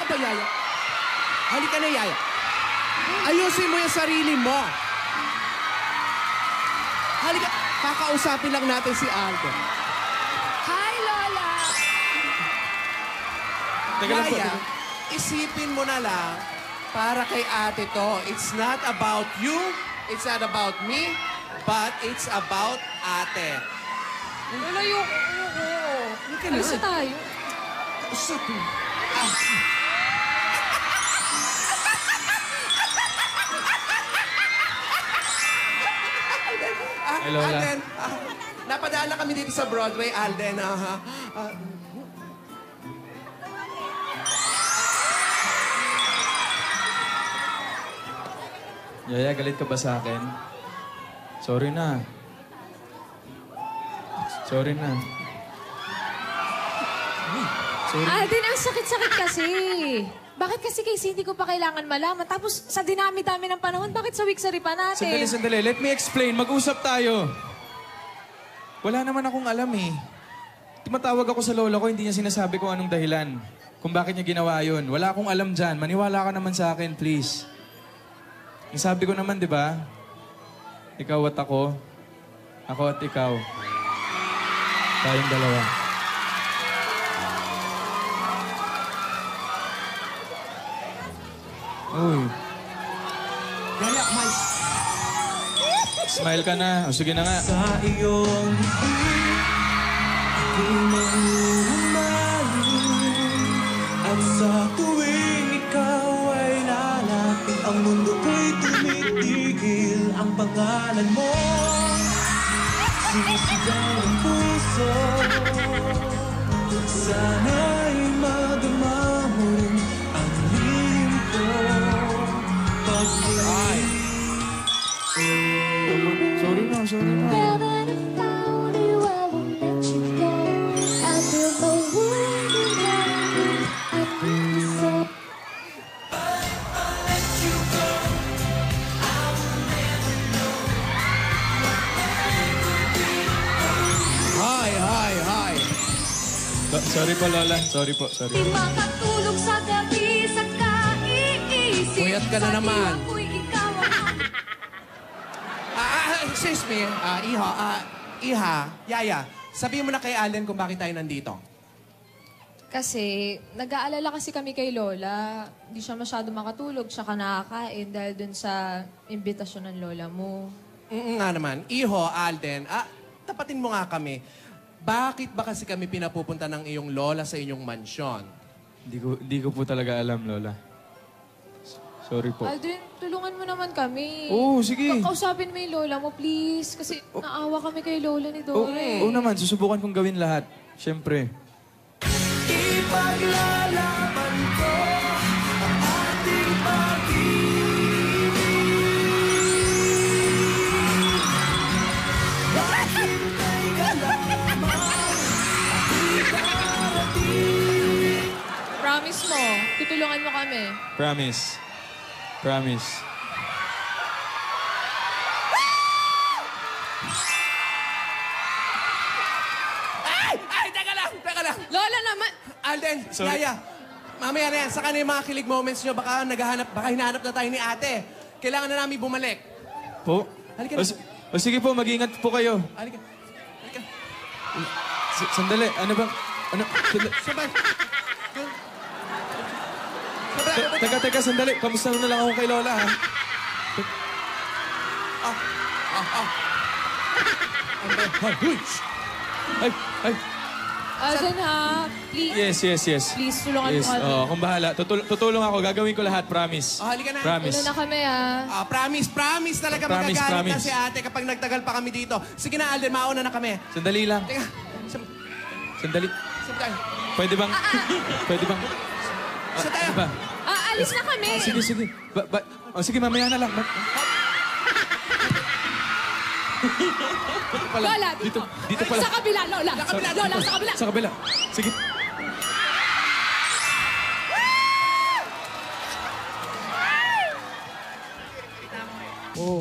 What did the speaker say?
ka ba, Yaya? Halika na, Yaya. Ayusin mo yung sarili mo. Halika, kakausapin lang natin si Alden. Hi, Lola! Yaya, isipin mo na lang para kay ate to. It's not about you, it's not about me, but it's about ate. Lola, ayoko. Halika na. Alis na tayo. Usapin. Hey, Lola. Alden, napadala kami dito sa Broadway, Alden. Yaya, galit ka ba sa akin? Sorry na. Sorry na. Sorry. Alden, ang sakit-sakit kasi. Bakit kasi kay Cindy ko pa kailangan malaman? Tapos sa dinami-dami ng panahon, bakit sa week-sari pa natin? Sandali. Let me explain. Mag-usap tayo. Wala naman akong alam eh. Tumatawag ako sa lola ko, hindi niya sinasabi kung anong dahilan. Kung bakit niya ginawa yun. Wala akong alam dyan. Maniwala ka naman sa akin, please. Yung sabi ko naman, di ba? Ikaw at ako at ikaw. Tayong dalawa. Uy. Yaya, may... Smile ka na. O sige na nga. Sa iyong bibig, ako'y mahumaling. At sa tuwing ikaw ay lalapit, ang mundo ko'y tumitigil. Ang pangalan mo, sinisigaw ang puso. Sana'y madama mo rin ang lihim ko. Sorry na. Rather than found you, I won't let you go. I built a world around you. I think so. Hi. Sorry po, Lola. Sorry po. Di makatulog sa gabi sa kaiisip. Puyat ka na naman. Sa ako'y ikaw ang... Excuse me, Iha, Yaya, sabihin mo na kay Alden kung bakit tayo nandito. Kasi nag-aalala kasi kami kay Lola. Hindi siya masyado makatulog, siya nakakain dahil dun sa imbitasyon ng Lola mo. Nga naman. Iho, Alden, tapatin mo nga kami. Bakit ba kasi kami pinapupunta ng iyong lola sa inyong mansyon? Hindi ko po talaga alam, Lola. Sorry po. Alden, tulungan mo naman kami. Oo, sige. Kausapin mo yung Lola mo, please. Kasi naawa kami kay Lola ni Dore. Oo naman, susubukan kong gawin lahat. Siyempre. Ipaglalaban ko ang ating pag-ibig. Maghintay ka lamang, ako'y darating. Promise mo, tutulungan mo kami. Promise. Ay, teka lang. Lola naman! Alden, Sorry. Yaya, mamaya na yan. Saka na yung mga kilig moments nyo, baka hinahanap na tayo ni ate. Kailangan na namin bumalik. Po? Halika na. O sige po, mag-ingat po kayo. Halika. Sandali, ano bang... Ano? Sabay. Teka, sandali. Kamusta na lang ako kay Lola, ha? Ay. Alden ha, please. Yes. Please, tulungan mo kami. Kung bahala. Tutulong ako. Gagawin ko lahat, promise. Halika na. Promise. Tulungan na kami ha. Promise talaga Promise, magagalit na promise. si ate kapag nagtagal pa kami dito. Sige na, Alden, mauna na kami. Sandali lang. Teka, Sandali. saan tayo? Pwede bang... Saan tayo? Ano ba? Alis na kami. Sige. Sige, mamaya na lang. Lola, dito. Dito pala. Sa kabila, Lola. Lola, sa kabila. Sa kabila. Sige. Oh.